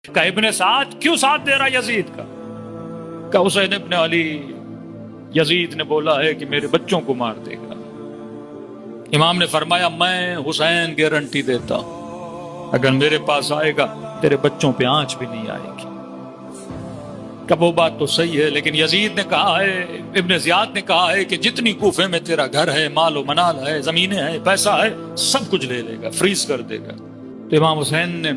کہ ابن سعد کیوں ساتھ دے رہا یزید کا؟ کہ حسین ابن علی، یزید نے بولا ہے کہ میرے بچوں کو مار دے گا۔ امام نے فرمایا میں حسین گارنٹی دیتا ہوں اگر میرے پاس آئے گا تیرے بچوں پہ آنچ بھی نہیں آئے گی۔ کہ وہ بات تو صحیح ہے، لیکن یزید نے کہا ہے، ابن زیاد نے کہا ہے کہ جتنی کوفے میں تیرا گھر ہے، مال و منال ہے، زمینیں ہیں، پیسہ ہے، سب کچھ لے لے گا، فریز کر دے گا۔ تو امام حسین نے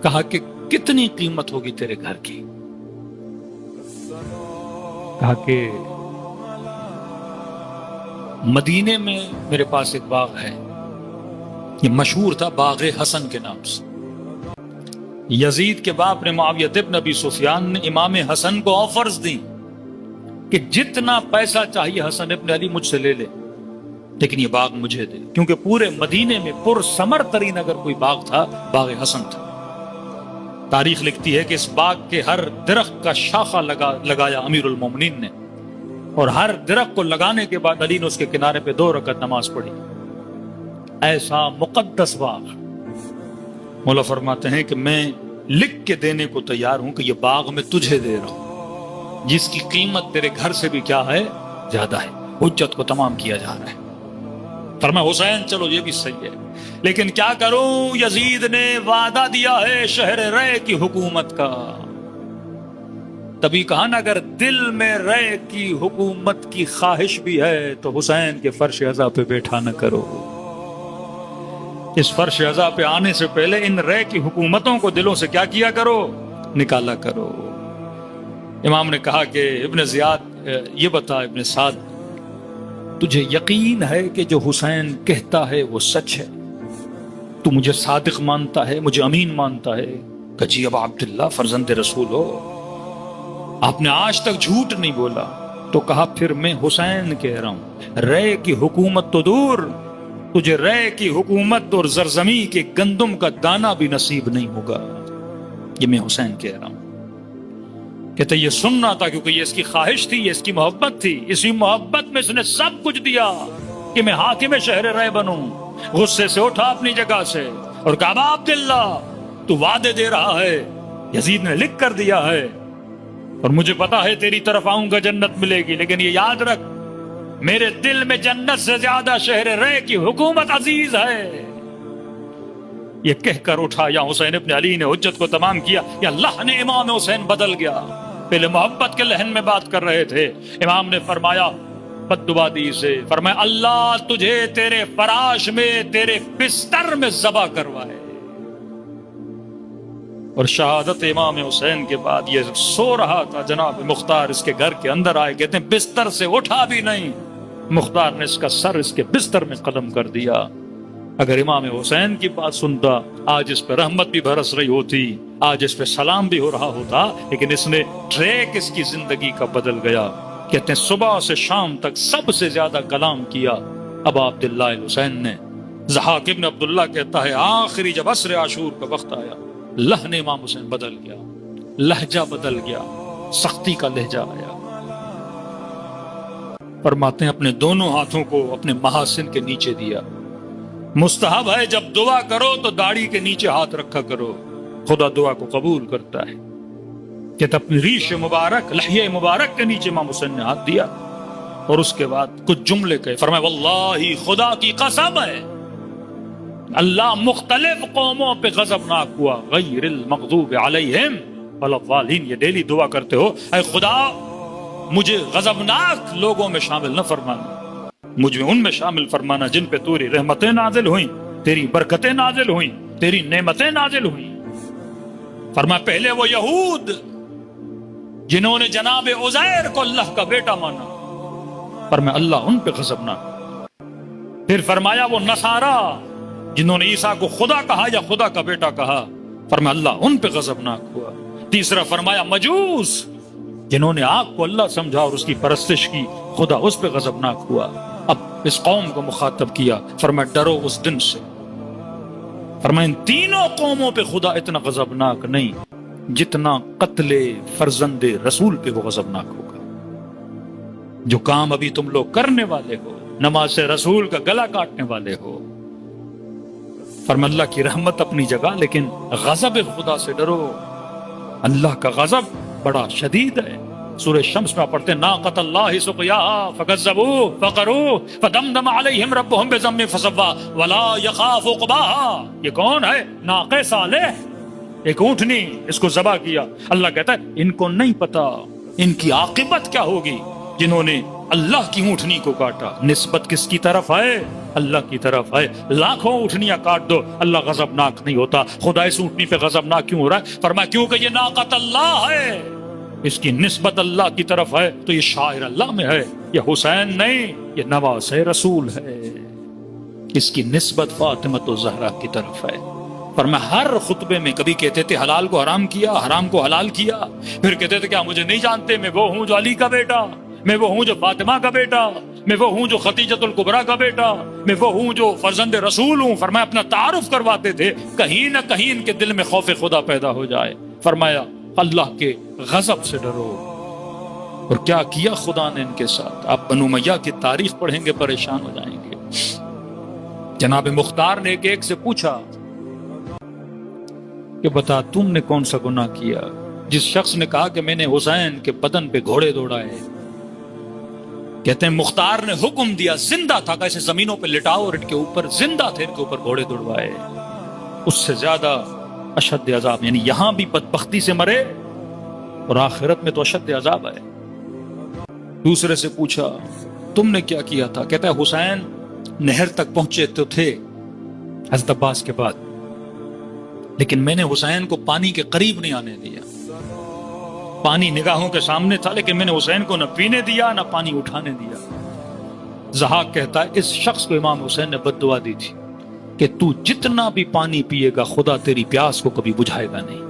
کہا کہ کتنی قیمت ہوگی تیرے گھر کی؟ کہا کہ مدینے میں میرے پاس ایک باغ ہے، یہ مشہور تھا باغ حسن کے نام سے۔ یزید کے باپ نے معاویہ ابن ابی سفیان نے امام حسن کو آفرز دی کہ جتنا پیسہ چاہیے حسن ابن علی مجھ سے لے لے، لیکن یہ باغ مجھے دے، کیونکہ پورے مدینے میں پر ثمر ترین اگر کوئی باغ تھا باغ حسن تھا۔ تاریخ لکھتی ہے کہ اس باغ کے ہر درخت کا شاخہ لگایا امیر المومنین نے، اور ہر درخت کو لگانے کے بعد علی نے اس کے کنارے پہ 2 رکعت نماز پڑھی۔ ایسا مقدس باغ، مولا فرماتے ہیں کہ میں لکھ کے دینے کو تیار ہوں کہ یہ باغ میں تجھے دے رہا ہوں جس کی قیمت تیرے گھر سے بھی کیا ہے، زیادہ ہے۔ حجت کو تمام کیا جا رہا ہے۔ فرمایا حسین چلو یہ بھی صحیح ہے، لیکن کیا کروں، یزید نے وعدہ دیا ہے شہر رے کی حکومت کا۔ تبھی کہا نا اگر دل میں رے کی حکومت کی خواہش بھی ہے تو حسین کے فرش عزا پہ بیٹھا نہ کرو۔ اس فرش عزا پہ آنے سے پہلے ان رے کی حکومتوں کو دلوں سے کیا کیا کرو، نکالا کرو۔ امام نے کہا کہ ابن زیاد یہ بتا ابن سعد، تجھے یقین ہے کہ جو حسین کہتا ہے وہ سچ ہے؟ تو مجھے صادق مانتا ہے، مجھے امین مانتا ہے؟ کہ جی ابا عبداللہ فرزند رسول ہو، آپ نے آج تک جھوٹ نہیں بولا۔ تو کہا پھر میں حسین کہہ رہا ہوں، رے کی حکومت تو دور، تجھے رے کی حکومت اور زرزمی کے گندم کا دانہ بھی نصیب نہیں ہوگا۔ یہ میں حسین کہہ رہا ہوں۔ کہتے یہ سننا تھا کیونکہ یہ اس کی خواہش تھی، یہ اس کی محبت تھی، اسی محبت میں اس نے سب کچھ دیا کہ میں حاکم شہر رے بنوں۔ غصے سے اٹھا اپنی جگہ سے اور کہا ابا عبداللہ تو وعدے دے رہا ہے، یزید نے لکھ کر دیا ہے، اور مجھے پتا ہے تیری طرف آؤں گا جنت ملے گی، لیکن یہ یاد رکھ میرے دل میں جنت سے زیادہ شہر رے کی حکومت عزیز ہے۔ یہ کہہ کر اٹھا یا حسین ابن علی نے حجت کو تمام کیا یا اللہ نے امام حسین بدل گیا۔ پہلے محبت کے لہن میں بات کر رہے تھے، امام نے فرمایا بد دعا دی سے، فرمایا اللہ تجھے تیرے فراش میں، تیرے بستر میں ذبح کروائے۔ اور شہادت امام حسین کے بعد یہ سو رہا تھا، جناب مختار اس کے گھر کے اندر آئے، کہتے ہیں بستر سے اٹھا بھی نہیں، مختار نے اس کا سر اس کے بستر میں قدم کر دیا۔ اگر امام حسین کی بات سنتا آج اس پہ رحمت بھی برس رہی ہوتی، آج اس پہ سلام بھی ہو رہا ہوتا، لیکن اس نے ٹریک اس کی زندگی کا بدل گیا۔ کہتے ہیں صبح سے شام تک سب سے زیادہ کلام کیا ابا عبداللہ حسین نے۔ ضحاک ابن عبداللہ کہتا ہے آخری جب عصر عاشور کا وقت آیا، لہن امام حسین بدل گیا، لہجہ بدل گیا، سختی کا لہجہ آیا۔ فرماتے ہیں اپنے دونوں ہاتھوں کو اپنے محاسن کے نیچے دیا۔ مستحب ہے جب دعا کرو تو داڑھی کے نیچے ہاتھ رکھا کرو، خدا دعا کو قبول کرتا ہے۔ کہ اپنی ریش مبارک، لحیہ مبارک کے نیچے امام حسین نے ہاتھ دیا، اور اس کے بعد کچھ جملے کہے، فرمایا واللہ خدا کی قسم ہے اللہ مختلف قوموں پہ غضبناک ہوا، غیر المغضوب علیہم ولا الضالین۔ یہ ڈیلی دعا کرتے ہو، اے خدا مجھے غضبناک لوگوں میں شامل نہ فرمانا، مجھے ان میں شامل فرمانا جن پہ تیری رحمتیں نازل ہوئیں، تیری برکتیں نازل ہوئیں، تیری نعمتیں نازل ہوئیں۔ فرمایا پہلے وہ یہود جنہوں نے جناب عزیر کو اللہ کا بیٹا مانا، فرمایا اللہ ان پہ غضبناک۔ پھر فرمایا وہ نصارا جنہوں نے عیسیٰ کو خدا کہا یا خدا کا بیٹا کہا، فرمایا اللہ ان پہ غضبناک ہوا۔ تیسرا فرمایا مجوس جنہوں نے آگ کو اللہ سمجھا اور اس کی پرستش کی، خدا اس پہ غضبناک ہوا۔ اب اس قوم کو مخاطب کیا، فرمایا ڈرو اس دن سے، فرمایا ان تینوں قوموں پہ خدا اتنا غضبناک نہیں جتنا قتل فرزند رسول پہ وہ غضبناک ہوگا۔ جو کام ابھی تم لوگ کرنے والے ہو، نماز سے رسول کا گلا کاٹنے والے ہو، فرمایا اللہ کی رحمت اپنی جگہ، لیکن غضب خدا سے ڈرو۔ اللہ کا غضب بڑا شدید ہے. سورہ شمس میں پڑھتے ہیں ناقۃ اللہ سقیاها فکذبوا فقروا فدمدم علیہم ربهم بذنبهم فسوا ولا یخاف عقباها. یہ کون ہے؟ ناقہ صالح، ایک اونٹنی، اس کو ذبح کیا. اللہ کہتا ہے ان کو نہیں پتا ان کی عاقبت کیا ہوگی جنہوں نے اللہ کی اونٹنی کو کاٹا. نسبت کس کی طرف ہے؟ اللہ کی طرف ہے. لاکھوں اونٹنیاں کاٹ دو، اللہ غضبناک نہیں ہوتا. خدا اس اونٹنی پہ غضبناک کیوں ہو رہا ہے؟ فرمایا کیونکہ یہ ناقۃ اللہ ہے، اس کی نسبت اللہ کی طرف ہے تو یہ شاعر اللہ میں ہے. یہ حسین نہیں، یہ نواز رسول ہے. اس کی نسبت فاطمہ الزہرا کی طرف ہے. فرمایا ہر خطبے میں کبھی کہتے تھے حلال کو حرام کیا، حرام کو حلال کیا، پھر کہتے تھے کیا مجھے نہیں جانتے میں وہ ہوں جو علی کا بیٹا، میں وہ ہوں جو فاطمہ کا بیٹا، میں وہ ہوں جو خدیجۃ الکبریٰ کا بیٹا، میں وہ ہوں جو فرزند رسول ہوں. فرمایا اپنا تعارف کرواتے تھے کہیں نہ کہیں ان کے دل میں خوف خدا پیدا ہو جائے. فرمایا اللہ کے غضب سے ڈرو. اور کیا کیا خدا نے ان کے ساتھ؟ آپ بنو امیہ کی تاریخ پڑھیں گے پریشان ہو جائیں گے. جناب مختار نے ایک سے پوچھا کہ بتا تم نے کون سا گناہ کیا؟ جس شخص نے کہا کہ میں نے حسین کے بدن پہ گھوڑے دوڑائے. کہتے ہیں مختار نے حکم دیا، زندہ تھا کیسے زمینوں پہ لٹاؤ اور ان کے اوپر زندہ تھے ان کے اوپر گھوڑے دوڑوائے. اس سے زیادہ اشد عذاب، یعنی یہاں بھی بدبختی سے مرے اور آخرت میں تو اشد عذاب ہے. دوسرے سے پوچھا تم نے کیا کیا تھا؟ کہتا ہے حسین نہر تک پہنچے تو تھے حضرت عباس کے بعد، لیکن میں نے حسین کو پانی کے قریب نہیں آنے دیا. پانی نگاہوں کے سامنے تھا لیکن میں نے حسین کو نہ پینے دیا نہ پانی اٹھانے دیا. ضحاک کہتا ہے اس شخص کو امام حسین نے بد دعا دی تھی کہ تو جتنا بھی پانی پیے گا خدا تیری پیاس کو کبھی بجھائے گا نہیں.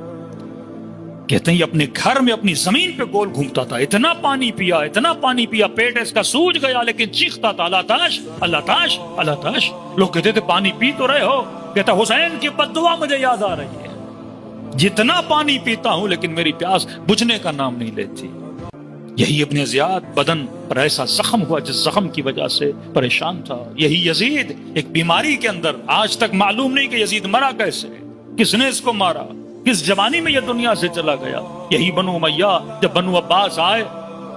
کہتے ہیں یہ اپنے گھر میں اپنی زمین پہ گول گھومتا تھا، اتنا پانی پیا اتنا پانی پیا، پیٹ اس کا سوج گیا لیکن چیختا تھا اللہ تاش اللہ تاش اللہ تاش. لوگ کہتے تھے پانی پی تو رہے ہو، کہتا حسین کی بد دعا مجھے یاد آ رہی ہے، جتنا پانی پیتا ہوں لیکن میری پیاس بجھنے کا نام نہیں لیتی. یہی ابن زیاد بدن پر ایسا زخم ہوا جس زخم کی وجہ سے پریشان تھا. یہی یزید ایک بیماری کے اندر، آج تک معلوم نہیں کہ یزید مرا کیسے، کس نے اس کو مارا، کس جوانی میں یہ دنیا سے چلا گیا. یہی بنو امیہ جب بنو عباس آئے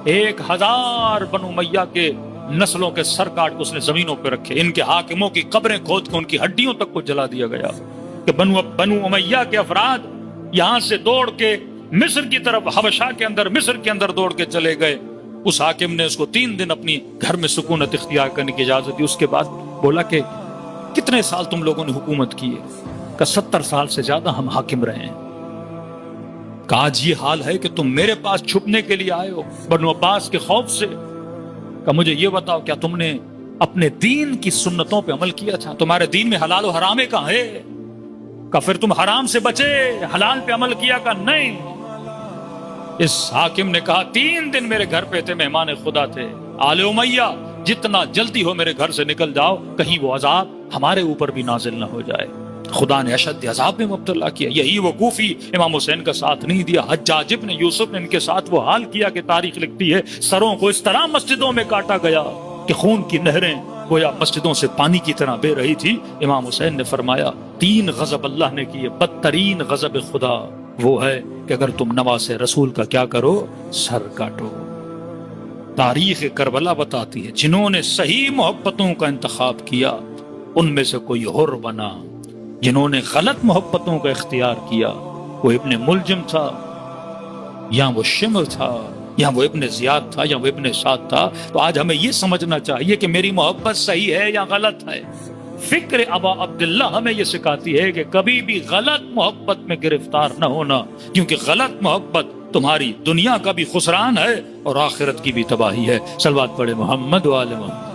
1000 بنو امیہ کے نسلوں کے سر کاٹ کو اس نے زمینوں پہ رکھے. ان کے حاکموں کی قبریں کھود کے ان کی ہڈیوں تک کو جلا دیا گیا کہ بنو امیہ کے افراد یہاں سے دوڑ کے مصر کی طرف، حبشہ کے اندر مصر کے اندر دوڑ کے چلے گئے. اس حاکم نے اس کو 3 دن اپنی گھر میں سکونت اختیار کرنے کی اجازت دی. اس کے بعد بولا کہ کتنے سال تم لوگوں نے حکومت کی ہے؟ کہ 70 سال سے زیادہ ہم حاکم رہے ہیں. کہ آج یہ حال ہے کہ تم میرے پاس چھپنے کے لیے آئے ہو بنو عباس کے خوف سے. کہ مجھے یہ بتاؤ کیا تم نے اپنے دین کی سنتوں پہ عمل کیا تھا؟ تمہارے دین میں حلال و حرام کہاں ہے؟ کہ پھر تم حرام سے بچے حلال پہ عمل کیا کہ نہیں؟ اس حاکم نے کہا 3 دن میرے گھر پہ تھے، مہمان خدا تھے. آل امیہ جتنا جلدی ہو میرے گھر سے نکل جاؤ، کہیں وہ عذاب ہمارے اوپر بھی نازل نہ ہو جائے. خدا نے اشد عذاب میں مبتلا کیا. یہی وہ کوفی امام حسین کا ساتھ نہیں دیا. حجاج ابن یوسف نے ان کے ساتھ وہ حال کیا کہ تاریخ لکھتی ہے سروں کو اس طرح مسجدوں میں کاٹا گیا کہ خون کی نہریں گویا مسجدوں سے پانی کی طرح بہ رہی تھی. امام حسین نے فرمایا 3 غضب اللہ نے کیے، بدترین غضب خدا وہ ہے کہ اگر تم نواز رسول کا کیا کرو، سر کاٹو. تاریخ کربلا بتاتی ہے جنہوں نے صحیح محبتوں کا انتخاب کیا ان میں سے کوئی حر بنا، جنہوں نے غلط محبتوں کا اختیار کیا وہ ابن ملجم تھا یا وہ شمر تھا یا وہ ابن زیاد تھا یا وہ ابن سعد تھا. تو آج ہمیں یہ سمجھنا چاہیے کہ میری محبت صحیح ہے یا غلط ہے. فکر ابا عبداللہ ہمیں یہ سکھاتی ہے کہ کبھی بھی غلط محبت میں گرفتار نہ ہونا، کیونکہ غلط محبت تمہاری دنیا کا بھی خسران ہے اور آخرت کی بھی تباہی ہے. صلوات پڑھے محمد و آل محمد.